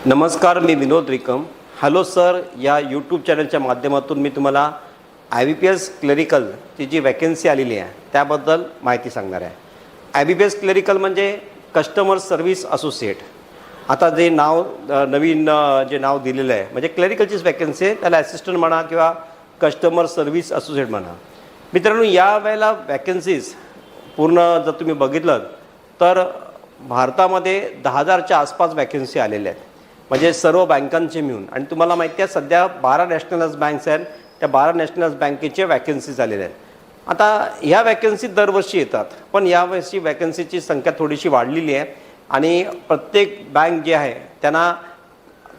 नमस्कार, मी विनोद रिकम. Hello sir या YouTube चॅनलच्या माध्यमातून मी तुम्हाला IBPS क्लरिकलची जी वॅकन्सी आलेली आहे त्याबद्दल माहिती सांगणार आहे. IBPS क्लरिकल म्हणजे कस्टमर सर्व्हिस असोसिएट. आता जे नाव नवीन जे नाव दिलेलं आहे म्हणजे क्लरिकलचीच वॅकन्सी आहे, त्याला असिस्टंट म्हणा किंवा कस्टमर सर्व्हिस असोसिएट म्हणा. मित्रांनो, या वेळेला वॅकन्सीज पूर्ण जर तुम्ही बघितलं तर भारतामध्ये 10,000च्या आसपास वॅकन्सी आलेल्या आहेत, म्हणजे सर्व बँकांचे मिळून. आणि तुम्हाला माहिती आहे सध्या 12 नॅशनलाइज बँक्स आहेत, त्या 12 नॅशनलाइज बँकेचे वॅकन्सीज आलेल्या आहेत. आता ह्या वॅकन्सी दरवर्षी येतात, पण यावर्षी वॅकन्सीची संख्या थोडीशी वाढलेली आहे आणि प्रत्येक बँक जे आहे त्यांना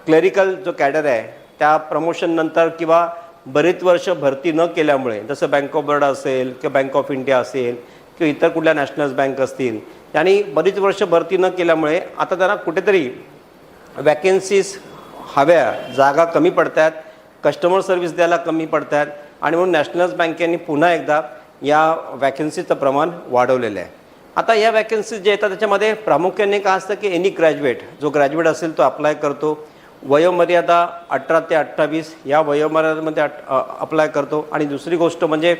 क्लरिकल जो कॅडर आहे त्या प्रमोशननंतर किंवा बरेच वर्ष भरती न केल्यामुळे, जसं बँक ऑफ बरोडा असेल किंवा बँक ऑफ इंडिया असेल किंवा इतर कुठल्या नॅशनलाइज बँक असतील, त्यांनी बरीच वर्ष भरती न केल्यामुळे आता त्यांना कुठेतरी वॅकन्सीज हव्या, जागा कमी पडतात, कस्टमर सर्व्हिस द्यायला कमी पडतात आणि म्हणून नॅशनलाइज बँकेने पुन्हा एकदा या वॅकन्सीचं प्रमाण वाढवलेलं आहे. आता या वॅकन्सीज जे येतात त्याच्यामध्ये प्रामुख्याने काय असतं की एनी ग्रॅज्युएट, जो ग्रॅज्युएट असेल तो अप्लाय करतो. वयोमर्यादा 18 ते 28 या वयोमर्यादेमध्ये अप्लाय करतो. आणि दुसरी गोष्ट म्हणजे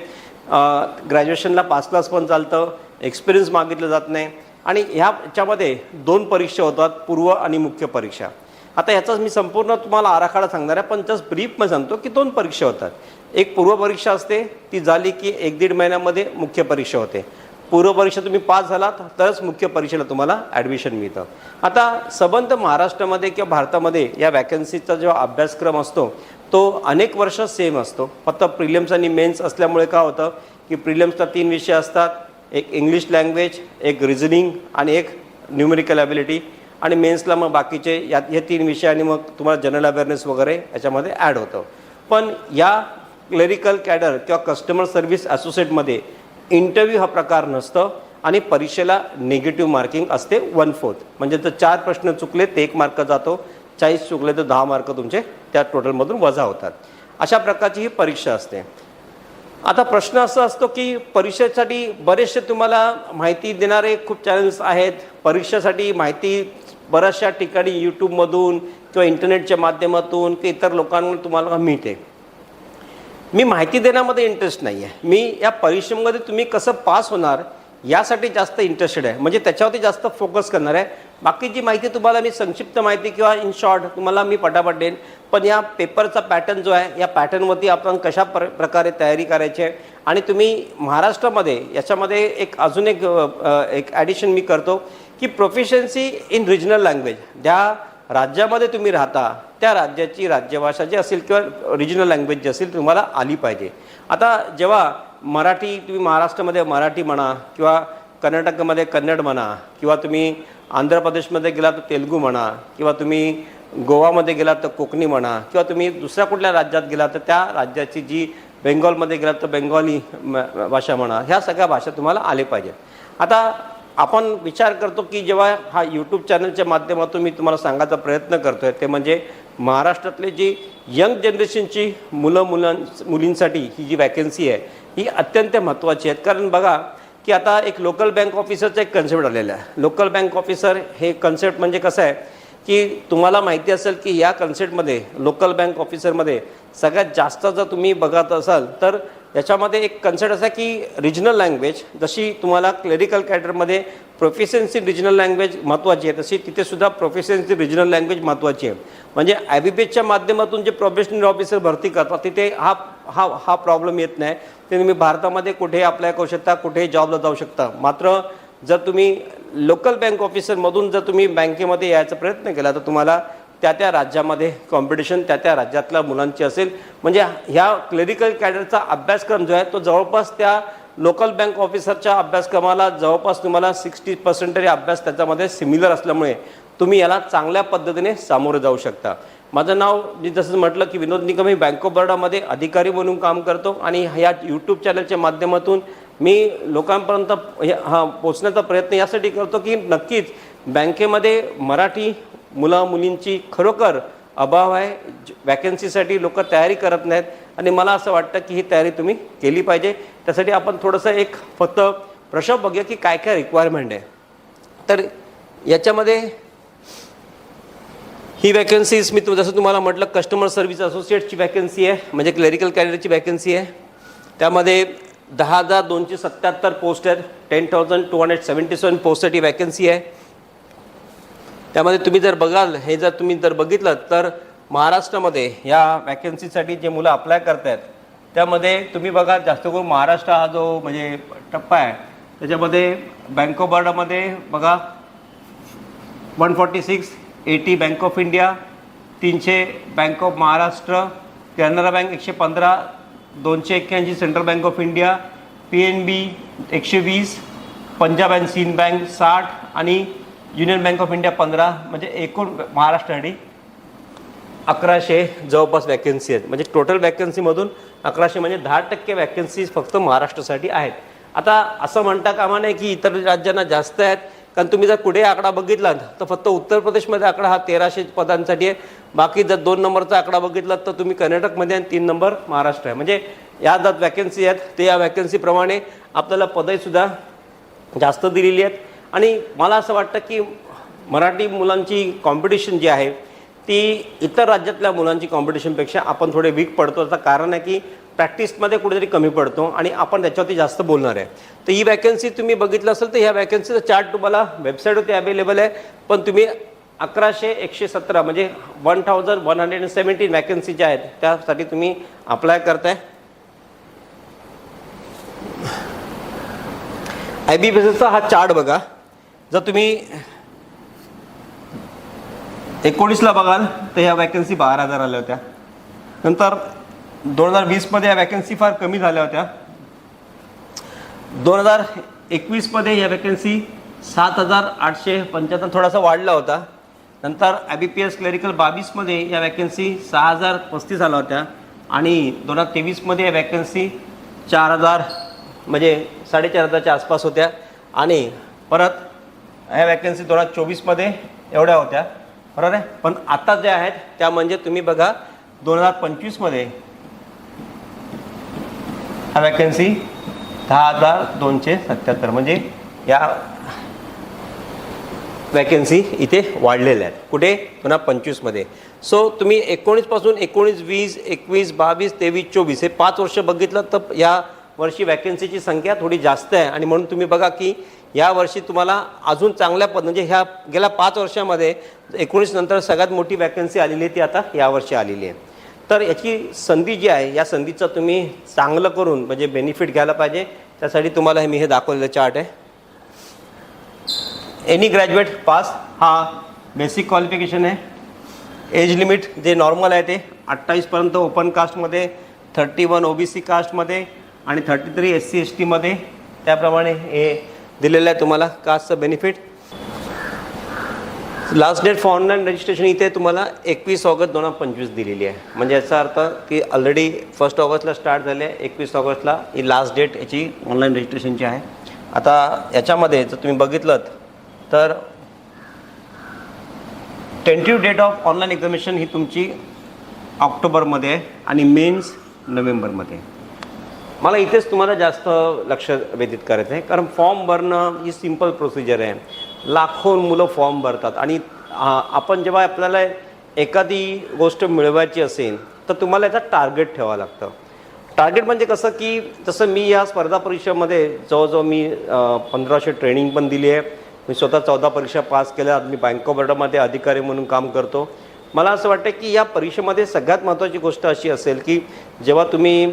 ग्रॅज्युएशनला पास क्लास पण चालतं, एक्सपिरियन्स मागितलं जात नाही. आणि ह्याच्यामध्ये 2 परीक्षा होतात, पूर्व आणि मुख्य परीक्षा. आता ह्याचाच मी संपूर्ण तुम्हाला आराखडा सांगणार आहे, पण जस्ट ब्रीफमध्ये सांगतो की 2 परीक्षा होतात. एक पूर्व परीक्षा असते, ती झाली की 1-1.5 महिन्यामध्ये मुख्य परीक्षा होते. पूर्व परीक्षा तुम्ही पास झालात तरच मुख्य परीक्षेला तुम्हाला ॲडमिशन मिळतं. आता संबंध महाराष्ट्रामध्ये किंवा भारतामध्ये या वॅकन्सीचा जो अभ्यासक्रम असतो तो अनेक वर्ष सेम असतो. फक्त प्रिलिम्स आणि मेन्स असल्यामुळे काय होतं की प्रिलिम्सला 3 विषय असतात, एक इंग्लिश लँग्वेज, एक रिझनिंग आणि एक न्यूमेरिकल ॲबिलिटी. आणि मेन्सला मग बाकीचे हे 3 विषय आणि मग तुम्हाला जनरल अवेअरनेस वगैरे याच्यामध्ये ॲड होतं. पण या क्लरिकल कॅडर किंवा कस्टमर सर्व्हिस असोसिएटमध्ये इंटरव्ह्यू हा प्रकार नसतं आणि परीक्षेला निगेटिव्ह मार्किंग असते 1/4. म्हणजे जर 4 प्रश्न चुकले तर 1 मार्क जातो, 40 चुकले तर 10 मार्क तुमचे त्या टोटलमधून वजा होतात. अशा प्रकारची ही परीक्षा असते. आता प्रश्न असा असतो की परीक्षेसाठी बरेचसे तुम्हाला माहिती देणारे खूप चॅनल्स आहेत. परीक्षेसाठी माहिती बऱ्याचशा ठिकाणी यूट्यूबमधून किंवा इंटरनेटच्या माध्यमातून किंवा इतर लोकांकडून तुम्हाला मिळते. मी माहिती देण्यामध्ये इंटरेस्ट नाही आहे. मी या परीक्षेमध्ये तुम्ही कसं पास होणार यासाठी जास्त इंटरेस्टेड आहे, म्हणजे त्याच्यावरती जास्त फोकस करणार आहे. बाकीची माहिती तुम्हाला मी संक्षिप्त माहिती किंवा इन शॉर्ट तुम्हाला मी पटापट देईन. पण या पेपरचा पॅटर्न जो आहे या पॅटर्नवरती आपण कशा प्रकारे तयारी करायची आहे. आणि तुम्ही महाराष्ट्रामध्ये याच्यामध्ये अजून एक ॲडिशन मी करतो की प्रोफिशियन्सी इन रिजनल लँग्वेज. ज्या राज्यामध्ये तुम्ही राहता त्या राज्याची राज्यभाषा जी असेल किंवा रिजनल लँग्वेज जी असेल तुम्हाला आली पाहिजे. आता जेव्हा मराठी तुम्ही महाराष्ट्रामध्ये मराठी म्हणा किंवा कर्नाटकमध्ये कन्नड म्हणा किंवा तुम्ही आंध्र प्रदेशमध्ये गेला तर तेलुगू म्हणा किंवा तुम्ही गोवामध्ये गेला तर कोकणी म्हणा किंवा तुम्ही दुसऱ्या कुठल्या राज्यात गेला तर त्या राज्याची जी बेंगॉलमध्ये गेला तर बेंगॉली भाषा म्हणा, ह्या सगळ्या भाषा तुम्हाला आले पाहिजे. आता आपण विचार करतो की जेव्हा हा यूट्यूब चॅनलच्या माध्यमातून मी तुम्हाला सांगायचा प्रयत्न करतो आहे ते म्हणजे महाराष्ट्रातले जी यंग जनरेशनची मुलींसाठी ही जी वॅकन्सी आहे ही अत्यंत महत्त्वाची आहे. कारण बघा की आता एक लोकल बँक ऑफिसरचा एक कन्सेप्ट आलेला आहे. लोकल बँक ऑफिसर हे कन्सेप्ट म्हणजे कसं आहे की तुम्हाला माहिती असेल की या कन्सेप्टमध्ये लोकल बँक ऑफिसरमध्ये सगळ्यात जास्त जर तुम्ही बघत असाल तर याच्यामध्ये एक कन्सेप्ट असा की रिजनल लँग्वेज, जशी तुम्हाला क्लरिकल कॅडरमध्ये प्रोफिशियन्सी रिजनल लँग्वेज महत्त्वाची आहे तशी तिथे सुद्धा प्रोफिशियन्सी रिजनल लँग्वेज महत्त्वाची आहे. म्हणजे IBPSच्या माध्यमातून जे प्रोबेशनरी ऑफिसर भरती करतात तिथे हा प्रॉब्लेम येत नाही. ते तुम्ही भारतामध्ये कुठेही अप्लाय करू शकता, कुठेही जॉबला जाऊ शकता. मात्र जर तुम्ही लोकल बँक ऑफिसरमधून जर तुम्ही बँकेमध्ये यायचा प्रयत्न केला तर तुम्हाला त्या राज्यामध्ये कॉम्पिटिशन त्या राज्यातल्या मुलांची असेल. म्हणजे ह्या क्लरिकल कॅडरचा अभ्यासक्रम जो आहे तो जवळपास त्या लोकल बँक ऑफिसरच्या अभ्यासक्रमाला जवळपास तुम्हाला 60% तरी अभ्यास त्याच्यामध्ये सिमिलर असल्यामुळे तुम्ही याला चांगल्या पद्धतीने सामोरे जाऊ शकता. माझं नाव मी जसं म्हटलं की विनोद निकम, मी बँक ऑफ बरोडामध्ये अधिकारी म्हणून काम करतो आणि ह्या यूट्यूब चॅनलच्या माध्यमातून मी लोकांपर्यंत पोचण्याचा प्रयत्न यासाठी करतो की नक्कीच बँकेमध्ये मराठी मुलींची खरोखर अभाव आहे. वॅकन्सीसाठी लोक तयारी करत नाहीत आणि मला असं वाटतं की ही तयारी तुम्ही केली पाहिजे. त्यासाठी आपण थोडंसं फक्त प्रश्न बघूया की काय काय रिक्वायरमेंट आहे. तर याच्यामध्ये ही वॅकन्सीज मी जसं तुम्हाला म्हटलं कस्टमर सर्व्हिस असोसिएटची वॅकन्सी आहे, म्हणजे क्लरिकल कॅरियरची वॅकन्सी आहे. त्यामध्ये 10,277 पोस्ट आहेत. 10,277 पोस्टसाठी वॅकन्सी आहे. त्यामध्ये तुम्ही जर बघाल, हे जर तुम्ही बघितलं तर महाराष्ट्रामध्ये या वॅकन्सीसाठी जे मुलं अप्लाय करत आहेत त्यामध्ये तुम्ही बघा, जास्त करून महाराष्ट्र हा जो म्हणजे टप्पा आहे त्याच्यामध्ये बँक ऑफ बरोडामध्ये बघा 146, 80 bank of India, 300 bank of Maharashtra, Canara bank 115, 281 central bank of India, PNB 120, Punjab and Sindh bank 60 आणि युनियन बँक ऑफ इंडिया 15. म्हणजे एकूण महाराष्ट्रासाठी 1100 जवळपास वॅकन्सी आहेत. म्हणजे टोटल वॅकन्सीमधून 1100 म्हणजे 10% वॅकन्सीज फक्त महाराष्ट्रासाठी आहेत. आता असं म्हणता कामा नये की इतर राज्यांना जास्त आहेत, कारण तुम्ही जर पुढे आकडा बघितलात तर फक्त उत्तर प्रदेशमध्ये आकडा हा 1300 पदांसाठी आहे. बाकी जर 2 नंबरचा आकडा बघितलात तर तुम्ही कर्नाटकमध्ये आणि 3 नंबर महाराष्ट्र आहे. म्हणजे या ज्या वॅकन्सी आहेत ते या वॅकन्सीप्रमाणे आपल्याला पदहीसुद्धा जास्त दिलेली आहेत. आणि मला असं वाटतं की मराठी मुलांची कॉम्पिटिशन जी आहे ती इतर राज्यातल्या मुलांची कॉम्पिटिशनपेक्षा आपण थोडे वीक पडतो. त्याचं कारण आहे की प्रॅक्टिसमध्ये कुठेतरी कमी पडतो आणि आपण त्याच्यावरती जास्त बोलणार आहे. तर ही वॅकन्सी तुम्ही बघितलं असेल तर ह्या वॅकन्सीचा चार्ट तुम्हाला वेबसाईटवरती अवेलेबल आहे. पण तुम्ही 1100 117 म्हणजे 1117 वॅकन्सी ज्या आहेत त्यासाठी तुम्ही अप्लाय करताय. IBPSचा हा चार्ट बघा. जर तुम्ही 19ला बघाल तर ह्या वॅकन्सी 12,000 आल्या होत्या. नंतर 2020मध्ये या वॅकन्सी फार कमी झाल्या होत्या. 2021मध्ये या वॅकन्सी 7,875 थोडासा वाढला होता. नंतर IBPS क्लरिकल 22मध्ये या वॅकन्सी 6,035 आल्या होत्या आणि 2023मध्ये या वॅकन्सी 4,000 म्हणजे 4,500च्या आसपास होत्या. आणि परत ह्या वॅकन्सी 2024मध्ये एवढ्या होत्या, बरोबर आहे. पण आता ज्या आहेत त्या म्हणजे तुम्ही बघा 2025मध्ये ह्या वॅकन्सी 10,277 म्हणजे या वॅकन्सी इथे वाढलेल्या आहेत. कुठे 2025मध्ये. सो तुम्ही 19 पासून 19, 20, 21, 22, 23, 24 हे 5 वर्ष बघितलं तर या वर्षी वॅकन्सीची संख्या थोडी जास्त आहे. आणि म्हणून तुम्ही बघा की या वर्षी तुम्हाला अजून चांगल्या म्हणजे ह्या गेल्या 5 वर्षामध्ये 19 नंतर सगळ्यात मोठी वॅकन्सी आलेली आहे ती आता यावर्षी आलेली आहे. तर याची संधी जी आहे या संधीचं तुम्ही चांगलं करून म्हणजे बेनिफिट घ्यायला पाहिजे. त्यासाठी तुम्हाला मी हे दाखवलेलं चार्ट आहे. एनी ग्रॅज्युएट पास हा बेसिक क्वालिफिकेशन आहे. एज लिमिट जे नॉर्मल आहे ते 28पर्यंत ओपन कास्टमध्ये, 31 OBC कास्टमध्ये आणि 33 SC ST मध्ये. त्याप्रमाणे हे दिलेलं आहे तुम्हाला कास्टचं benefit. Last date for online registration इथे तुम्हाला 21 ऑगस्ट 2025 दिलेली आहे. म्हणजे याचा अर्थ की ऑलरेडी 1 ऑगस्टला स्टार्ट झाले आहे, 21 ऑगस्टला ही लास्ट डेट याची ऑनलाईन रजिस्ट्रेशनची आहे. आता याच्यामध्ये जर तुम्ही बघितलं तर tentative date of online examination ही तुमची ऑक्टोबरमध्ये आहे आणि मेन्स नोव्हेंबरमध्ये. मला इथेच तुम्हाला जास्त लक्ष व्यतीत करायचं आहे, कारण फॉर्म भरणं ही सिंपल प्रोसिजर आहे. लाखो मुलं फॉर्म भरतात आणि आपण जेव्हा आपल्याला एखादी गोष्ट मिळवायची असेल तर तुम्हाला याचा टार्गेट ठेवावं लागतं. टार्गेट म्हणजे कसं की जसं मी या स्पर्धा परीक्षेमध्ये जवळजवळ मी 1500 ट्रेनिंग पण दिली आहे. मी स्वतः 14 परीक्षा पास केल्या. मी बँक ऑफ बरोडामध्ये अधिकारी म्हणून काम करतो. मला असं वाटतं की या परीक्षेमध्ये सगळ्यात महत्त्वाची गोष्ट अशी असेल की जेव्हा तुम्ही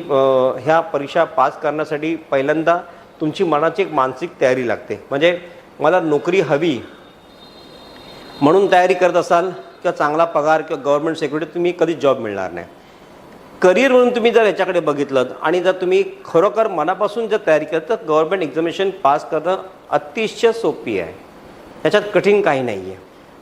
ह्या परीक्षा पास करण्यासाठी पहिल्यांदा तुमची मनाची एक मानसिक तयारी लागते. म्हणजे मला नोकरी हवी म्हणून तयारी करत असाल किंवा चांगला पगार किंवा गव्हर्नमेंट सेक्युरिटी तुम्ही कधीच जॉब मिळणार नाही. करिअर म्हणून तुम्ही जर याच्याकडे बघितलं आणि जर तुम्ही खरोखर मनापासून जर तयारी केलं तर गव्हर्नमेंट एक्झामिनेशन पास करणं अतिशय सोपी आहे. याच्यात कठीण काही नाही आहे.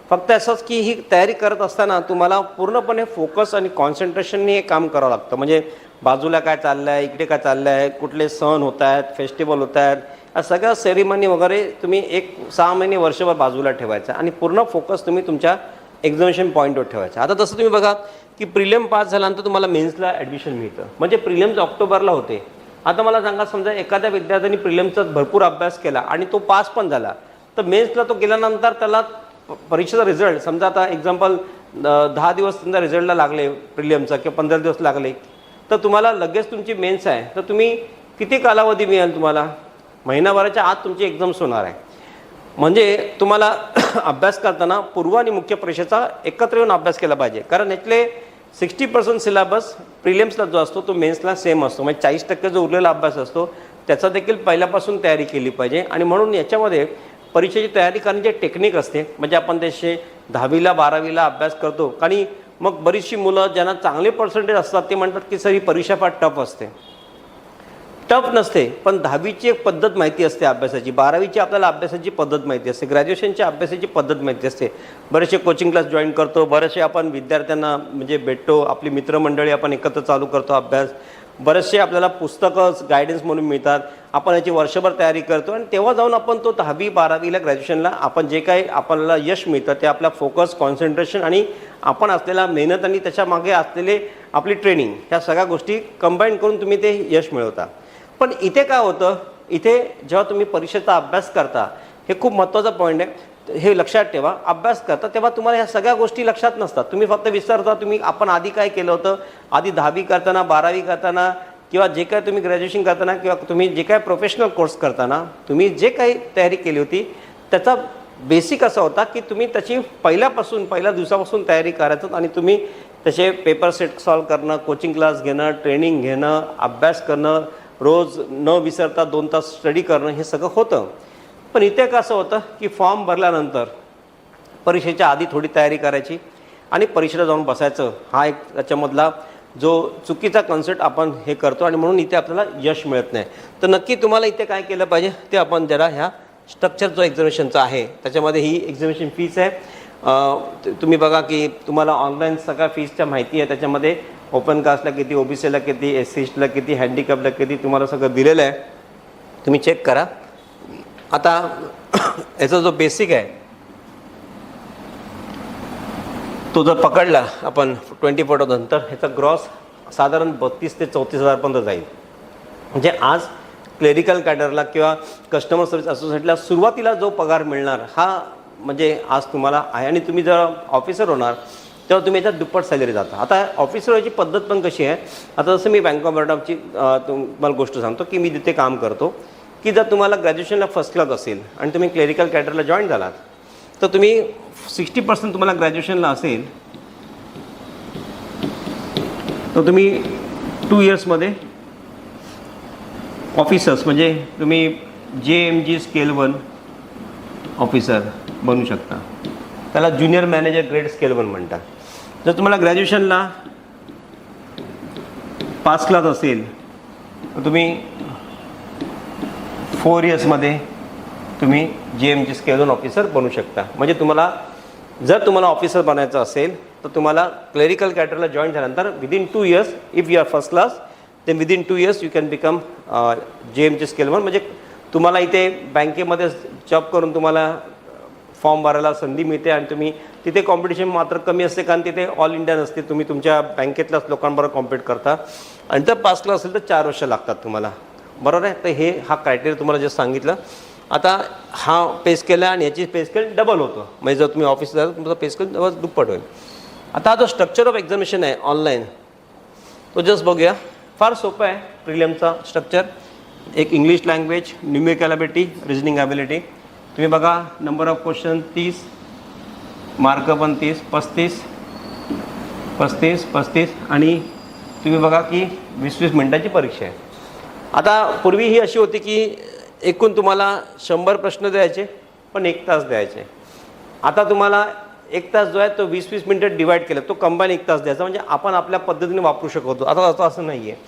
फक्त असंच की ही तयारी करत असताना तुम्हाला पूर्णपणे फोकस आणि कॉन्सन्ट्रेशनने हे काम करावं लागतं. म्हणजे बाजूला काय चाललं आहे, इकडे काय चाललं आहे, कुठले सण होत आहेत, फेस्टिवल होत आहेत, या सगळ्या सेरेमनी वगैरे तुम्ही 6 महिने वर्षभर बाजूला ठेवायचं आणि पूर्ण फोकस तुम्ही तुमच्या एक्झामिनेशन पॉईंटवर ठेवायचं. आता तसं तुम्ही बघा की प्रिलिम पास झाल्यानंतर तुम्हाला मेन्सला ॲडमिशन मिळतं. म्हणजे प्रिलिम्स ऑक्टोबरला होते. आता मला सांगा, समजा एखाद्या विद्यार्थ्यांनी प्रिलिमचा भरपूर अभ्यास केला आणि तो पास पण झाला, तर मेन्सला तो गेल्यानंतर त्याला परीक्षेचा रिझल्ट समजा आता एक्झाम्पल 10 दिवस समजा रिझल्टला लागले प्रिलियमचा किंवा 15 दिवस लागले, तर तुम्हाला लगेच तुमची मेन्स आहे, तर तुम्ही किती कालावधी मिळेल तुम्हाला? महिनाभराच्या आत तुमची एक्झाम्स होणार आहे. म्हणजे तुम्हाला अभ्यास करताना पूर्व आणि मुख्य परीक्षेचा एकत्र येऊन अभ्यास केला पाहिजे, कारण यातले 60% सिलेबस प्रिलिम्सला जो असतो तो मेन्सला सेम असतो. म्हणजे 40% जो उरलेला अभ्यास असतो त्याचा देखील पहिल्यापासून तयारी केली पाहिजे. आणि म्हणून याच्यामध्ये परीक्षेची तयारी करण्याची टेक्निक असते. म्हणजे आपण त्याचे 10वीला 12वीला अभ्यास करतो, आणि मग बरीचशी मुलं ज्यांना चांगले पर्सेंटेज असतात ते म्हणतात की सर ही परीक्षा फार टफ असते. टफ नसते, पण 10वीची एक पद्धत माहिती असते अभ्यासाची, 12वीची आपल्याला अभ्यासाची पद्धत माहिती असते, ग्रॅज्युएशनची अभ्यासाची पद्धत माहिती असते. बरेचसे कोचिंग क्लास जॉईन करतो, बरेचसे आपण विद्यार्थ्यांना म्हणजे भेटतो, आपली मित्रमंडळी आपण एकत्र चालू करतो अभ्यास, बरेचसे आपल्याला पुस्तकं गायडन्स म्हणून मिळतात, आपण याची वर्षभर तयारी करतो, आणि तेव्हा जाऊन आपण तो 10वी 12वीला ग्रॅज्युएशनला आपण जे काही आपल्याला यश मिळतं ते आपला फोकस, कॉन्सन्ट्रेशन आणि आपण असलेला मेहनत आणि त्याच्यामागे असलेले आपली ट्रेनिंग, ह्या सगळ्या गोष्टी कंबाईन करून तुम्ही ते यश मिळवता. पण इथे काय होतं, इथे जेव्हा तुम्ही परीक्षेचा अभ्यास करता, हे खूप महत्त्वाचा पॉईंट आहे, हे लक्षात ठेवा. अभ्यास करता तेव्हा तुम्हाला ह्या सगळ्या गोष्टी लक्षात नसतात. तुम्ही फक्त विसरता तुम्ही आपण आधी काय केलं होतं, आधी 10वी करताना 12वी करताना किंवा जे काय तुम्ही ग्रॅज्युएशन करताना किंवा तुम्ही जे काय प्रोफेशनल कोर्स करताना तुम्ही जे काही तयारी केली होती त्याचा बेसिक असा होता की तुम्ही त्याची पहिल्या दिवसापासून तयारी करायचं, आणि तुम्ही त्याचे पेपर सेट सॉल्व करणं, कोचिंग क्लास घेणं, ट्रेनिंग घेणं, अभ्यास करणं, रोज न विसरता 2 तास स्टडी करणं, हे सगळं होतं. पण इथे कसं होतं की फॉर्म भरल्यानंतर परीक्षेच्या आधी थोडी तयारी करायची आणि परीक्षेला जाऊन बसायचं, हा एक त्याच्यामधला जो चुकीचा कन्सेप्ट आपण हे करतो, आणि म्हणून इथे आपल्याला यश मिळत नाही. तर नक्की तुम्हाला इथे काय केलं पाहिजे ते आपण जरा ह्या स्ट्रक्चर जो एक्झामिनेशनचा आहे त्याच्यामध्ये ही एक्झामिनेशन फीस आहे. तुम्ही बघा की तुम्हाला ऑनलाईन सगळ्या फीसच्या माहिती आहे, त्याच्यामध्ये ओपन कास्टला किती, OBCला किती, SC एसटीला किती, हँडिकॅपला किती, तुम्हाला सगळं दिलेलं आहे, तुम्ही चेक करा. आता याचा जो बेसिक आहे तो जर पकडला आपण 24,000 तर ह्याचा ग्रॉस साधारण 32,000 ते 34,000 पर्यंत जाईल. म्हणजे आज क्लेरिकल कॅडरला किंवा कस्टमर सर्व्हिस असोसिएटला सुरुवातीला जो पगार मिळणार हा म्हणजे आज तुम्हाला आहे. आणि तुम्ही जर ऑफिसर होणार तेव्हा तुम्ही याच्यात दुप्पट सॅलरी जाता. आता ऑफिसर व्हायची पद्धत पण कशी आहे, आता जसं मी बँक ऑफ बरोडाची तुम्हाला गोष्ट सांगतो की मी तिथे काम करतो, की जर तुम्हाला ग्रॅज्युएशनला फर्स्ट क्लास असेल आणि तुम्ही क्लेरिकल कॅडरला जॉईन झालात तर तुम्ही 60% तुम्हाला ग्रॅज्युएशनला असेल तर तुम्ही 2 इयर्समध्ये ऑफिसर्स म्हणजे तुम्ही JMG स्केल 1 ऑफिसर बनू शकता. त्याला ज्युनियर मॅनेजर ग्रेड स्केल 1 म्हणतात. जर तुम्हाला ग्रॅज्युएशनला पास क्लास असेल तर तुम्ही 4 इयर्समध्ये तुम्ही JMG स्केल 1 ऑफिसर बनू शकता. म्हणजे जर तुम्हाला ऑफिसर बनायचं असेल तर तुम्हाला क्लेरिकल कॅडरला जॉईन झाल्यानंतर within 2 years if you are first class then within 2 years you can become JMG scale 1. म्हणजे तुम्हाला इथे बँकेमध्ये जॉब करून तुम्हाला फॉर्म भरायला संधी मिळते, आणि तुम्ही तिथे कॉम्पिटिशन मात्र कमी असते कारण तिथे ऑल इंडियन असते, तुम्ही तुमच्या बँकेतल्याच लोकांबरोबर कॉम्पिट करता. आणि जर पास क्लास असेल तर 4 वर्ष लागतात तुम्हाला, बरोबर आहे. तर हा क्रायटेरिया तुम्हाला जे सांगितलं. आता हा पे स्केल आहे आणि याची पे स्केल डबल होतं, म्हणजे जर तुम्ही ऑफिस जाल तुमचा पे स्केल दुप्पट होईल. आता हा जो स्ट्रक्चर ऑफ एक्झामिनेशन आहे ऑनलाईन तो जस्ट बघूया. फार सोपं आहे प्रिलियमचा स्ट्रक्चर. एक English language, numerical ability, reasoning ability. तुम्ही बघा नंबर ऑफ क्वेश्चन 30, मार्क पण 30, 35 आणि तुम्ही बघा की 20-20 मिनटाची परीक्षा आहे. आता पूर्वी ही अशी होती की एकूण तुम्हाला 100 प्रश्न द्यायचे पण 1 तास द्यायचे. आता तुम्हाला 1 तास जो आहे तो 20-20 मिनटं डिवाईड केला, तो कंबाईन 1 तास द्यायचा, म्हणजे आपण आपल्या पद्धतीने वापरू शकतो. आता असं नाही आहे.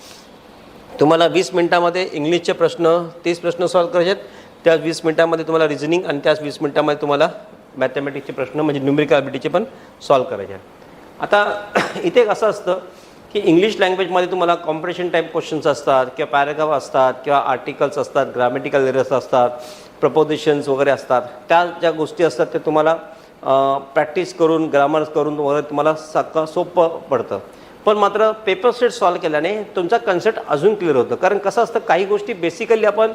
तुम्हाला 20 मिनटामध्ये इंग्लिशचे प्रश्न 30 प्रश्न सॉल्व करायचे आहेत, त्याच 20 मिनटामध्ये तुम्हाला रिजनिंग आणि त्याच 20 मिनटामध्ये तुम्हाला मॅथमॅटिक्सचे प्रश्न म्हणजे न्यूमेरिकल ॲबिलिटीचे पण सॉल्व करायचे आहेत. आता इथे असं असतं की इंग्लिश लँग्वेजमध्ये तुम्हाला कॉम्प्रिहेन्शन टाईप क्वेश्चन्स असतात किंवा पॅराग्राफ असतात किंवा आर्टिकल्स असतात, ग्रामॅटिकल एरर्स असतात, प्रपोजिशन्स वगैरे असतात. त्या ज्या गोष्टी असतात ते तुम्हाला प्रॅक्टिस करून ग्रामर्स करून वगैरे तुम्हाला सोपं पडतं. पण मात्र पेपर सेट सॉल्व केल्याने तुमचा कन्सेप्ट अजून क्लिअर होतं. कारण कसं असतं काही गोष्टी बेसिकली आपण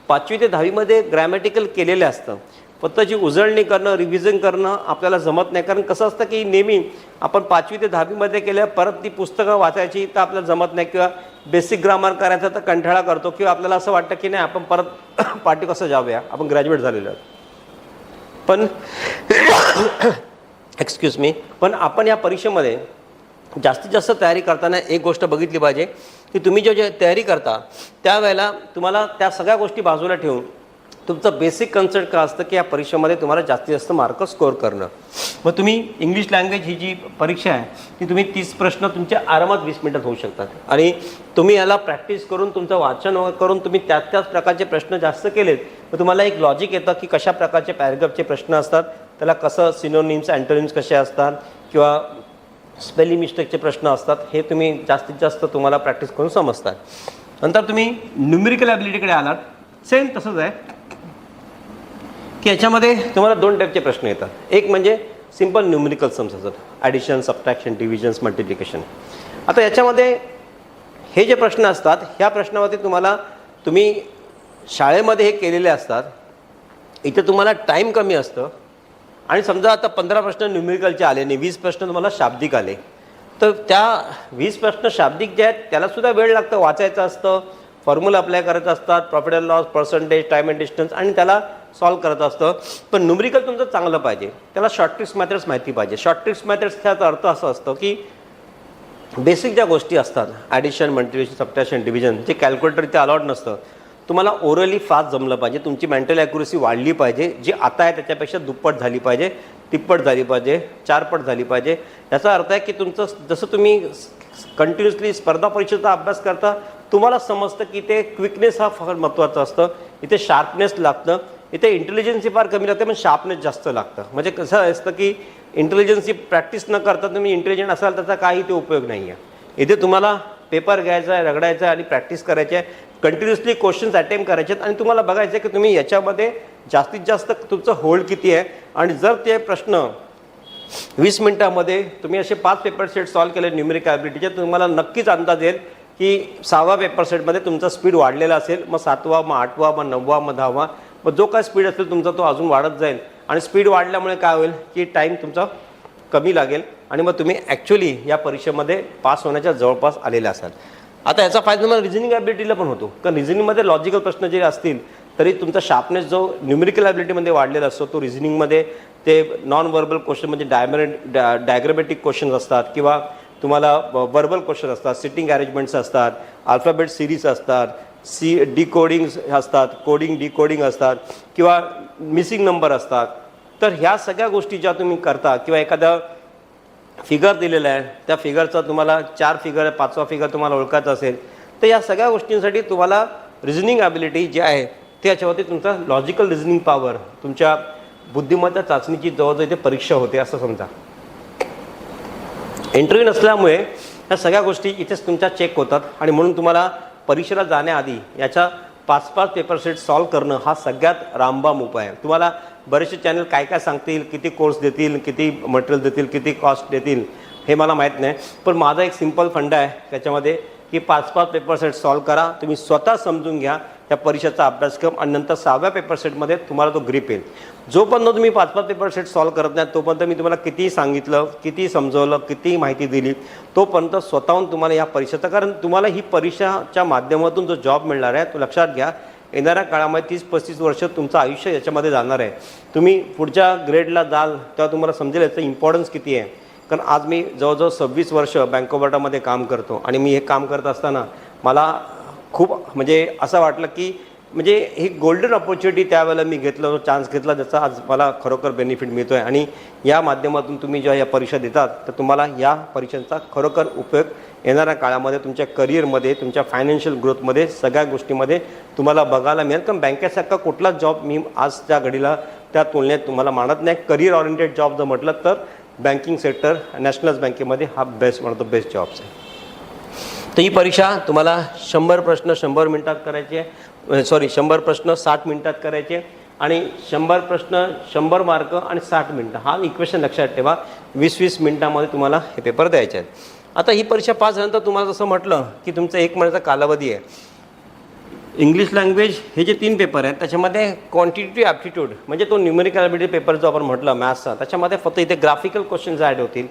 5वी ते 10वीमध्ये ग्रॅमॅटिकल केलेलं असतं, स्वतःची उजळणी करणं, रिव्हिजन करणं आपल्याला जमत नाही. कारण कसं असतं की नेहमी आपण 5वी ते 10वीमध्ये केल्या परत ती पुस्तकं वाचायची तर आपल्याला जमत नाही, किंवा बेसिक ग्रामर करायचा तर कंटाळा करतो, किंवा आपल्याला असं वाटतं की नाही आपण परत पाठी कसं जाऊया, आपण ग्रॅज्युएट झालेलो आहोत. पण एक्सक्यूज मी, पण आपण या परीक्षेमध्ये जास्तीत जास्त तयारी करताना एक गोष्ट बघितली पाहिजे की तुम्ही जे तयारी करता त्यावेळेला तुम्हाला त्या सगळ्या गोष्टी बाजूला ठेवून तुमचं बेसिक कन्सेप्ट काय असतं की या परीक्षेमध्ये तुम्हाला जास्तीत जास्त मार्क स्कोअर करणं. मग तुम्ही इंग्लिश लँग्वेज ही जी परीक्षा आहे ती तुम्ही 30 प्रश्न तुमच्या आरामात 20 मिनिटात होऊ शकतात. आणि तुम्ही याला प्रॅक्टिस करून तुमचं वाचन करून तुम्ही त्याच प्रकारचे प्रश्न जास्त केलेत तर तुम्हाला एक लॉजिक येतं की कशा प्रकारचे पॅरेग्राफचे प्रश्न असतात, त्याला कसं सिनोनिम्स अँटोनिम्स कसे असतात, किंवा स्पेलिंग मिस्टेकचे प्रश्न असतात, हे तुम्ही जास्तीत जास्त तुम्हाला प्रॅक्टिस करून समजतात. नंतर तुम्ही न्यूमेरिकल ॲबिलिटीकडे आलात, सेम तसंच आहे की याच्यामध्ये तुम्हाला 2 टाईपचे प्रश्न येतात. एक म्हणजे सिम्पल न्यूमेरिकल सम्स असतात, ॲडिशन, सबट्रॅक्शन, डिव्हिजन्स, मल्टिप्लिकेशन. आता याच्यामध्ये हे जे प्रश्न असतात ह्या प्रश्नामध्ये तुम्ही शाळेमध्ये हे केलेले असतात, इथे तुम्हाला टाईम कमी असतं. आणि समजा आता 15 प्रश्न न्यूमेरिकलचे आले आणि 20 प्रश्न तुम्हाला शाब्दिक आले, तर त्या 20 प्रश्न शाब्दिक जे आहेत त्यालासुद्धा वेळ लागतं, वाचायचं असतं, फॉर्म्युला अप्लाय करायचं असतात, profit and loss, percentage, time and distance, आणि त्याला सॉल्व करत असतं. पण न्यूमेरिकल तुमचं चांगलं पाहिजे, त्याला शॉर्ट ट्रिक्स मेथड्स माहिती पाहिजे. शॉर्ट ट्रिक्स मेथड्स ह्याचा अर्थ असा असतो की बेसिक ज्या गोष्टी असतात, ॲडिशन, मल्टिप्लिकेशन, सबट्रॅक्शन, डिव्हिजन, जे कॅल्क्युलेटर इथे अलाउड नसतं, तुम्हाला ओरली फास्ट जमलं पाहिजे, तुमची मेंटल ॲक्युरेसी वाढली पाहिजे, जी आता आहे त्याच्यापेक्षा दुप्पट झाली पाहिजे, तिप्पट झाली पाहिजे, 4पट झाली पाहिजे. याचा अर्थ आहे की तुमचं जसं तुम्ही कंटिन्युअसली स्पर्धा परीक्षेचा अभ्यास करता तुम्हाला समजतं की ते क्विकनेस हा फार महत्त्वाचा असतं, इथे शार्पनेस लागतं, इथे इंटेलिजन्सी फार कमी लागते पण शार्पनेस जास्त लागतं. म्हणजे कसं असतं की इंटेलिजन्सी प्रॅक्टिस न करता तुम्ही इंटेलिजंट असाल त्याचा काही ते उपयोग नाही आहे. इथे तुम्हाला पेपर घ्यायचा आहे, रगडायचा आहे आणि प्रॅक्टिस करायची आहे, कंटिन्युअसली क्वेश्चन्स अटेम्प्ट करायचे आहेत आणि तुम्हाला बघायचं आहे की तुम्ही याच्यामध्ये जास्तीत जास्त तुमचं होल्ड किती आहे. आणि जर ते प्रश्न 20 मिनिटामध्ये तुम्ही असे 5 पेपर सेट सॉल्व्ह केले न्यूमेरिकल ॲबिलिटीचे, तुम्हाला नक्कीच अंदाज येईल की 6व्या पेपर सेटमध्ये तुमचा स्पीड वाढलेला असेल, मग 7वा, मग 8वा, मग 9वा, मग 10वा, मग जो काय स्पीड असेल तुमचा तो अजून वाढत जाईल. आणि स्पीड वाढल्यामुळे काय होईल की टाईम तुमचा कमी लागेल आणि मग तुम्ही ॲक्च्युली या परीक्षेमध्ये पास होण्याच्या जवळपास आलेले असाल. आता याचा फायदा तुम्हाला रिझनिंग ॲबिलिटीला पण होतो, कारण रिझनिंगमध्ये लॉजिकल प्रश्न जे असतील तरी तुमचा शार्पनेस जो न्यूमेरिकल ॲबिलिटीमध्ये वाढलेला असतो तो रिझनिंगमध्ये ते नॉन व्हर्बल क्वेश्चन म्हणजे डायग्रामॅटिक क्वेश्चन्स असतात, किंवा तुम्हाला वर्बल क्वेश्चन असतात, सिटिंग अरेंजमेंट्स असतात, अल्फाबेट सिरीज असतात, डिकोडिंग असतात, कोडिंग डिकोडिंग असतात, किंवा मिसिंग नंबर असतात. तर ह्या सगळ्या गोष्टी ज्या तुम्ही करता, किंवा एखादा फिगर दिलेला आहे त्या फिगरचा तुम्हाला 4 फिगर आहे, 5वा फिगर तुम्हाला ओळखायचा असेल, तर या सगळ्या गोष्टींसाठी तुम्हाला रिझनिंग ॲबिलिटी जी आहे त्याच्यावरती तुमचा लॉजिकल रिझनिंग पॉवर, तुमच्या बुद्धिमत्ता चाचणीची जवळजवळ इथे परीक्षा होते असं समजा. इंटरव्ह्यू नसल्यामुळे ह्या सगळ्या गोष्टी इथेच तुमच्या चेक होतात आणि म्हणून तुम्हाला परीक्षेला जाण्याआधी याच्या 5-5 पेपर सेट सॉल्व्ह करणं हा सगळ्यात रामबाम उपाय आहे. तुम्हाला बरेचसे चॅनल काय काय सांगतील, किती कोर्स देतील, किती मटेरियल देतील, किती कॉस्ट देतील हे मला माहीत नाही, पण माझा एक सिम्पल फंडा आहे त्याच्यामध्ये की 5-5 पेपर सेट सॉल्व्ह करा, तुम्ही स्वतः समजून घ्या त्या परीक्षेचा अभ्यासक्रम आणि नंतर 6व्या पेपर सेटमध्ये तुम्हाला तो ग्रिप येईल. जोपर्यंत तुम्ही 5-5 पेपर सेट सॉल्व्ह करत नाही तोपर्यंत मी तुम्हाला कितीही सांगितलं, कितीही समजवलं, कितीही माहिती दिली, तोपर्यंत स्वतःहून तुम्हाला या परीक्षेचा, कारण तुम्हाला ही परीक्षाच्या माध्यमातून जो जॉब मिळणार आहे तो लक्षात घ्या, येणाऱ्या काळामध्ये 30-35 वर्ष तुमचं आयुष्य याच्यामध्ये जाणार आहे. तुम्ही पुढच्या ग्रेडला जाल तेव्हा तुम्हाला समजेल याचं इम्पॉर्टन्स किती आहे. कारण आज मी जवळजवळ 26 वर्ष बँक ऑफ बरोडामध्ये काम करतो आणि मी हे काम करत असताना मला खूप म्हणजे असं वाटलं की म्हणजे ही गोल्डन ऑपॉर्च्युनिटी त्यावेळेला मी घेतलं, चान्स घेतला, ज्याचा आज मला खरोखर बेनिफिट मिळतो आहे. आणि या माध्यमातून तुम्ही जेव्हा या परीक्षा देतात तर तुम्हाला या परीक्षांचा खरोखर उपयोग येणाऱ्या काळामध्ये तुमच्या करिअरमध्ये, तुमच्या फायनान्शियल ग्रोथमध्ये, सगळ्या गोष्टीमध्ये तुम्हाला बघायला मिळेल. कारण बँकेसारखा कुठलाच जॉब मी आजच्या घडीला त्या तुलनेत तुम्हाला मानत नाही. करिअर ओरिएंटेड जॉब जर म्हटलं तर बँकिंग सेक्टर, नॅशनलाइज बँकेमध्ये हा best, one of the best jobs आहे. तर ही परीक्षा तुम्हाला 100 प्रश्न 100 मिनिटात करायचे आहे, 100 प्रश्न 60 मिनिटात करायचे आणि 100 प्रश्न 100 मार्क आणि 60 मिनिटं, हा इक्वेशन लक्षात ठेवा. 20-20 मिनिटामध्ये तुम्हाला हे पेपर द्यायचे आहेत. आता ही परीक्षा पास झाल्यानंतर तुम्हाला जसं म्हटलं की तुमचा 1 महिन्याचा कालावधी आहे. इंग्लिश लँग्वेज हे जे 3 पेपर आहेत त्याच्यामध्ये क्वांटिटेटिव्ह ॲप्टिट्यूड म्हणजे तो न्यूमेरिकल ॲबिलिटी पेपर जो आपण म्हटलं मॅथ्सचा, त्याच्यामध्ये फक्त इथे ग्राफिकल क्वेश्चन्स ॲड होतील.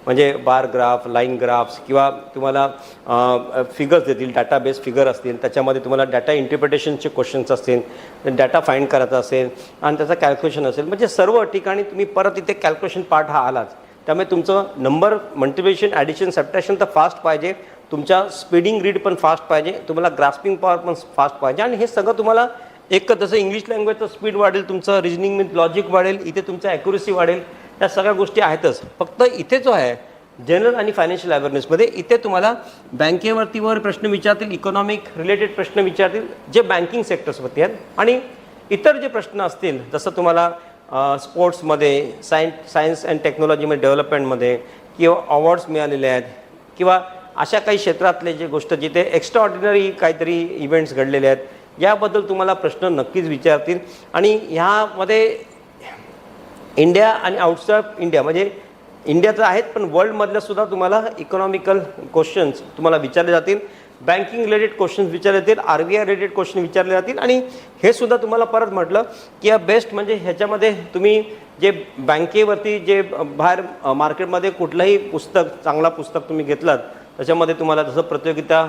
म्हणजे बार ग्राफ, लाईन ग्राफ्स किंवा तुम्हाला फिगर्स देतील, डाटाबेस फिगर असतील, त्याच्यामध्ये तुम्हाला डाटा इंटरप्रिटेशनचे क्वेश्चन्स असतील, डाटा फाइंड करायचा असेल आणि त्याचं कॅल्क्युलेशन असेल. म्हणजे सर्व ठिकाणी तुम्ही परत इथे कॅल्क्युलेशन पार्ट हा आलाच. त्यामुळे तुमचं नंबर मल्टिप्लिकेशन, ॲडिशन, सबट्रॅक्शन तर फास्ट पाहिजे, तुमच्या स्पीडिंग रीड पण फास्ट पाहिजे, तुम्हाला ग्रास्पिंग पॉवर पण फास्ट पाहिजे. आणि हे सगळं तुम्हाला एक जसं इंग्लिश लँग्वेजचं स्पीड वाढेल, तुमचं रिजनिंग विथ लॉजिक वाढेल, इथे तुमचं ॲक्युरेसी वाढेल, या सगळ्या गोष्टी आहेतच. फक्त इथे जो आहे जनरल आणि फायनान्शियल अवेअरनेसमध्ये इथे तुम्हाला बँकेवरतीवर प्रश्न विचारतील, इकॉनॉमिक रिलेटेड प्रश्न विचारतील जे बँकिंग सेक्टर्सवरती आहेत. आणि इतर जे प्रश्न असतील जसं तुम्हाला स्पोर्ट्समध्ये, सायन्स अँड टेक्नॉलॉजीमध्ये डेव्हलपमेंटमध्ये किंवा अवॉर्ड्स मिळालेले आहेत किंवा अशा काही क्षेत्रातले जे गोष्ट जिथे एक्स्ट्रा ऑर्डिनरी काहीतरी इव्हेंट्स घडलेले आहेत याबद्दल तुम्हाला प्रश्न नक्कीच विचारतील. आणि ह्यामध्ये इंडिया आणि आउटसाइड इंडिया म्हणजे इंडियाचं आहेत पण वर्ल्डमधल्यासुद्धा तुम्हाला इकॉनॉमिकल क्वेश्चन्स तुम्हाला विचारले जातील, बँकिंग रिलेटेड क्वेश्चन्स विचारले जातील, RBI रिलेटेड क्वेश्चन विचारले जातील. आणि हे सुद्धा तुम्हाला परत म्हटलं की या बेस्ट म्हणजे ह्याच्यामध्ये तुम्ही जे बँकेवरती जे बाहेर मार्केटमध्ये कुठलंही पुस्तक, चांगला पुस्तक तुम्ही घेतलात त्याच्यामध्ये तुम्हाला जसं प्रतियोगिता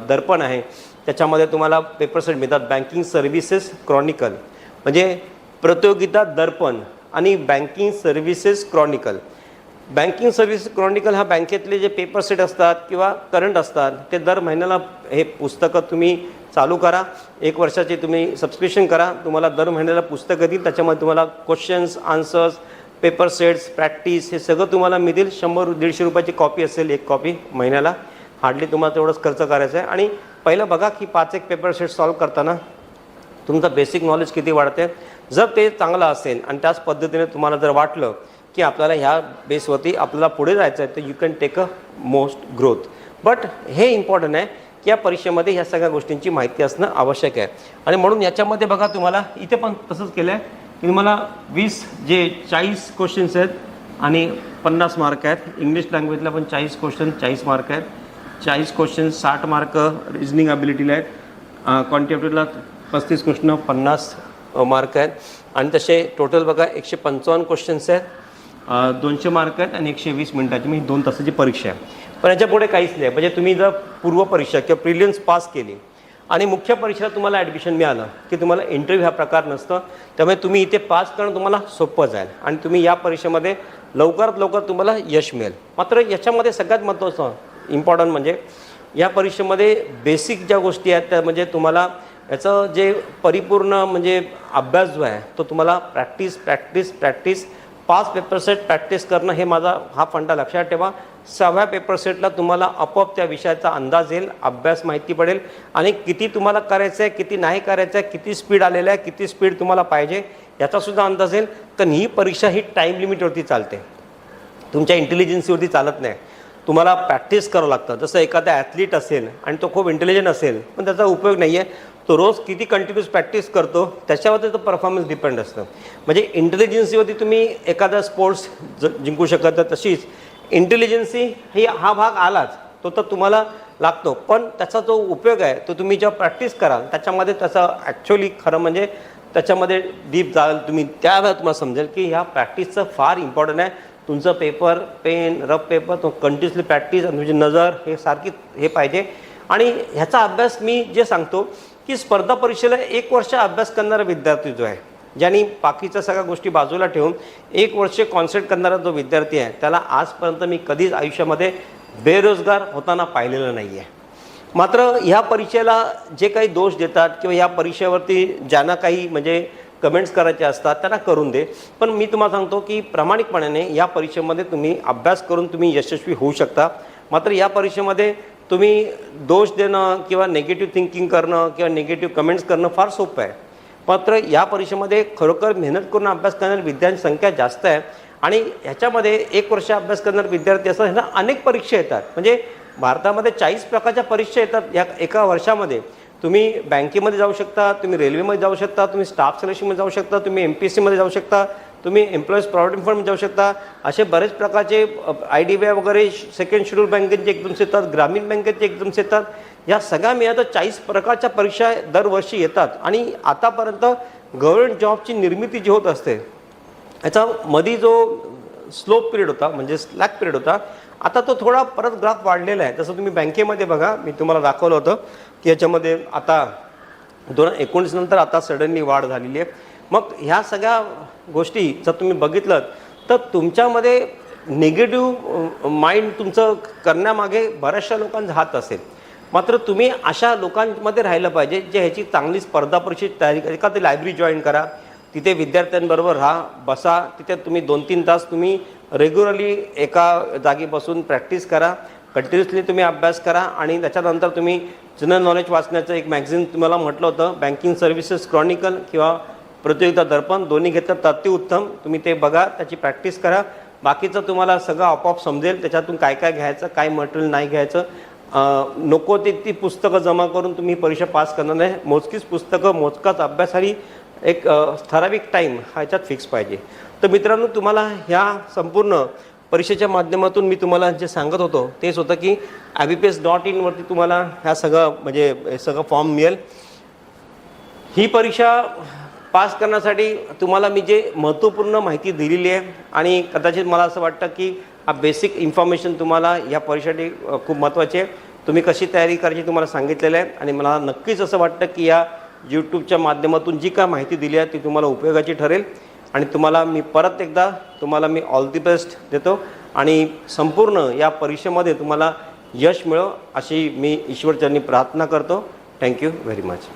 दर्पण आहे त्याच्यामध्ये तुम्हाला पेपर सेट मिळतात. बँकिंग सर्व्हिसेस क्रॉनिकल म्हणजे प्रतियोगिता दर्पण आणि banking services Chronicle. Banking services Chronicle हा बँकेतले जे पेपर सेट असतात किंवा करंट असतात ते दर महिन्याला हे पुस्तकं तुम्ही चालू करा. 1 वर्षाचे तुम्ही सबस्क्रिप्शन करा, तुम्हाला दर महिन्याला पुस्तकं येतील. त्याच्यामध्ये तुम्हाला questions, answers, paper sets, practice हे सगळं तुम्हाला मिळतील. 100-150 रुपयाची कॉपी असेल, 1 कॉपी महिन्याला. हार्डली तुम्हाला तेवढंच खर्च करायचा आहे. आणि पहिलं बघा की 5 पेपर सेट सॉल्व करताना तुमचं बेसिक नॉलेज किती वाढते. जर ते चांगलं असेल आणि त्याच पद्धतीने तुम्हाला जर वाटलं की आपल्याला ह्या बेसवरती आपल्याला पुढे जायचं आहे तर you can take a most growth. But हे इम्पॉर्टंट आहे की या परीक्षेमध्ये ह्या सगळ्या गोष्टींची माहिती असणं आवश्यक आहे. आणि म्हणून याच्यामध्ये बघा तुम्हाला इथे पण तसंच केलं आहे की तुम्हाला 40 क्वेश्चन्स आहेत आणि 50 मार्क आहेत. इंग्लिश लँग्वेजला पण 40 क्वेश्चन 40 मार्क आहेत. 40 क्वेश्चन 60 मार्क रिजनिंग ॲबिलिटीला आहेत. क्वांटिटेटिव्हला 35 क्वेश्चन 50 मार्क आहेत. आणि तसे टोटल बघा 155 क्वेश्चन्स आहेत, 200 मार्क आहेत आणि 120 मिनिटाची म्हणजे 2 तासाची परीक्षा आहे. पण याच्यापुढे काहीच नाही. म्हणजे तुम्ही जर पूर्वपरीक्षा किंवा प्रिलिम्स पास केली आणि मुख्य परीक्षेला तुम्हाला ॲडमिशन मिळालं की तुम्हाला इंटरव्ह्यू हा प्रकार नसतं. त्यामुळे तुम्ही इथे पास करणं तुम्हाला सोपं जाईल आणि तुम्ही या परीक्षेमध्ये लवकरात लवकर तुम्हाला यश मिळेल. मात्र याच्यामध्ये सगळ्यात महत्त्वाचं इम्पॉर्टंट म्हणजे या परीक्षेमध्ये बेसिक ज्या गोष्टी आहेत त्या म्हणजे तुम्हाला याचं जे परिपूर्ण म्हणजे अभ्यास जो आहे तो तुम्हाला प्रॅक्टिस 5 पेपर सेट प्रॅक्टिस करणं हे माझा हा फंडा लक्षात ठेवा. 6व्या पेपर सेटला तुम्हाला आपोआप त्या विषयाचा अंदाज येईल, अभ्यास माहिती पडेल आणि किती तुम्हाला करायचं आहे, किती नाही करायचं आहे, किती स्पीड आलेलं आहे, किती स्पीड तुम्हाला पाहिजे याचासुद्धा अंदाज येईल. कारण ही परीक्षा ही टाईम लिमिटवरती चालते, तुमच्या इंटेलिजन्सीवरती चालत नाही. तुम्हाला प्रॅक्टिस करावं लागतं. जसं एखादा ॲथलीट असेल आणि तो खूप इंटेलिजंट असेल पण त्याचा उपयोग नाही आहे. तो रोज किती कंटिन्यूस प्रॅक्टिस करतो त्याच्यावरती तो परफॉर्मन्स डिपेंड असतं. म्हणजे इंटेलिजन्सीवरती तुम्ही एखादा स्पोर्ट्स जिंकू शकत. तशीच इंटेलिजन्सी हा भाग आलाच तो तर तुम्हाला लागतो, पण त्याचा जो उपयोग आहे तो तुम्ही जेव्हा प्रॅक्टिस कराल त्याच्यामध्ये त्याचा ॲक्च्युअली खरं म्हणजे त्याच्यामध्ये डीप जाल तुम्ही, त्यावेळेला तुम्हाला समजेल की ह्या प्रॅक्टिसचं फार इम्पॉर्टंट आहे. तुमचं पेपर, पेन, रफ पेपर तो कंटिन्युअसली प्रॅक्टिस आणि तुमची नजर हे सारखी हे पाहिजे. आणि ह्याचा अभ्यास मी जे सांगतो की स्पर्धा परीक्षेला 1 वर्ष अभ्यास करणारा विद्यार्थी जो आहे, ज्यांनी बाकीच्या सगळ्या गोष्टी बाजूला ठेवून 1 वर्ष कॉन्सन्ट्रेट करणारा जो विद्यार्थी आहे त्याला आजपर्यंत मी कधीच आयुष्यामध्ये बेरोजगार होताना पाहिलेलं नाही आहे. मात्र ह्या परीक्षेला जे काही दोष देतात किंवा ह्या परीक्षेवरती ज्यांना काही म्हणजे कमेंट्स करायचे असतात त्यांना करून दे. पण मी तुम्हाला सांगतो की प्रामाणिकपणाने या परीक्षेमध्ये तुम्ही अभ्यास करून तुम्ही यशस्वी होऊ शकता. मात्र या परीक्षेमध्ये तुम्ही दोष देणं किंवा निगेटिव्ह थिंकिंग करणं किंवा निगेटिव्ह कमेंट्स करणं फार सोपं आहे. मात्र या परीक्षेमध्ये खरोखर मेहनत करून अभ्यास करणारी विद्यार्थी संख्या जास्त आहे. आणि ह्याच्यामध्ये 1 वर्ष अभ्यास करणारे विद्यार्थी असतात, ह्यांना अनेक परीक्षा येतात. म्हणजे भारतामध्ये 40 प्रकारच्या परीक्षा येतात या एका वर्षामध्ये. तुम्ही बँकेमध्ये जाऊ शकता, तुम्ही रेल्वेमध्ये जाऊ शकता, तुम्ही स्टाफ सिलेक्शनमध्ये जाऊ शकता, तुम्ही MPSCमध्ये जाऊ शकता, तुम्ही एम्प्लॉईज प्रॉव्हिडंट फंडमध्ये जाऊ शकता. असे बरेच प्रकारचे IDBI वगैरे सेकंड शेड्यूल बँकेचे एक्झाम्स येतात, ग्रामीण बँकेचे एक्झाम्स येतात. या सगळ्या मिळत 40 प्रकारच्या परीक्षा दरवर्षी येतात आणि आतापर्यंत गव्हर्नमेंट जॉबची निर्मिती जी होत असते याचा मध्ये जो स्लो पिरियड होता म्हणजे स्लॅक पिरियड होता, आता तो थोडा परत ग्राफ वाढलेला आहे. जसं तुम्ही बँकेमध्ये बघा, मी तुम्हाला दाखवलं होतं की याच्यामध्ये आता 2019 नंतर आता सडनली वाढ झालेली आहे. मग ह्या सगळ्या गोष्टी जर तुम्ही बघितलं तर तुमच्यामध्ये निगेटिव्ह माइंड तुमचं करण्यामागे बऱ्याचशा लोकांचा हात असेल. मात्र तुम्ही अशा लोकांमध्ये राहिलं पाहिजे जे ह्याची चांगली स्पर्धा परीक्षेची तयारी करा. एखादी लायब्ररी जॉईन करा, तिथे विद्यार्थ्यांबरोबर राहा, बसा, तिथे तुम्ही 2-3 तास तुम्ही रेग्युलरली एका जागी बसून प्रॅक्टिस करा, कंटिन्युअसली तुम्ही अभ्यास करा आणि त्याच्यानंतर तुम्ही जनरल नॉलेज वाचण्याचं एक मॅगझिन तुम्हाला म्हटलं होतं बँकिंग सर्व्हिसेस क्रॉनिकल किंवा प्रतियोगिता दर्पण, दोन्ही घेतलं तर अतिउत्तम. तुम्ही ते बघा, त्याची प्रॅक्टिस करा. बाकीचं तुम्हाला सगळं आपोआप समजेल त्याच्यातून काय काय घ्यायचं, काय मटेरियल नाही घ्यायचं. नको ती पुस्तकं जमा करून तुम्ही परीक्षा पास करणार नाही. मोजकीच पुस्तकं, मोजकाच अभ्यास आणि एक ठराविक टाईम ह्याच्यात फिक्स पाहिजे. तर मित्रांनो, तुम्हाला ह्या संपूर्ण परीक्षेच्या माध्यमातून मी तुम्हाला जे सांगत होतो तेच होतं की IBPS.in वरती तुम्हाला ह्या सगळं म्हणजे सगळं फॉर्म मिळेल. ही परीक्षा पास करण्यासाठी तुम्हाला मी जे महत्त्वपूर्ण माहिती दिलेली आहे आणि कदाचित मला असं वाटतं की हा बेसिक इन्फॉर्मेशन तुम्हाला या परीक्षेसाठी खूप महत्त्वाची आहे. तुम्ही कशी तयारी करायची तुम्हाला सांगितलेलं आहे आणि मला नक्कीच असं वाटतं की या यूट्यूबच्या माध्यमातून जी काय माहिती दिली आहे ती तुम्हाला उपयोगाची ठरेल. आणि तुम्हाला मी परत एकदा तुम्हाला मी ऑल दी बेस्ट देतो आणि संपूर्ण या परीक्षेमध्ये तुम्हाला यश मिळो अशी मी ईश्वरचरणी प्रार्थना करतो. Thank you very much.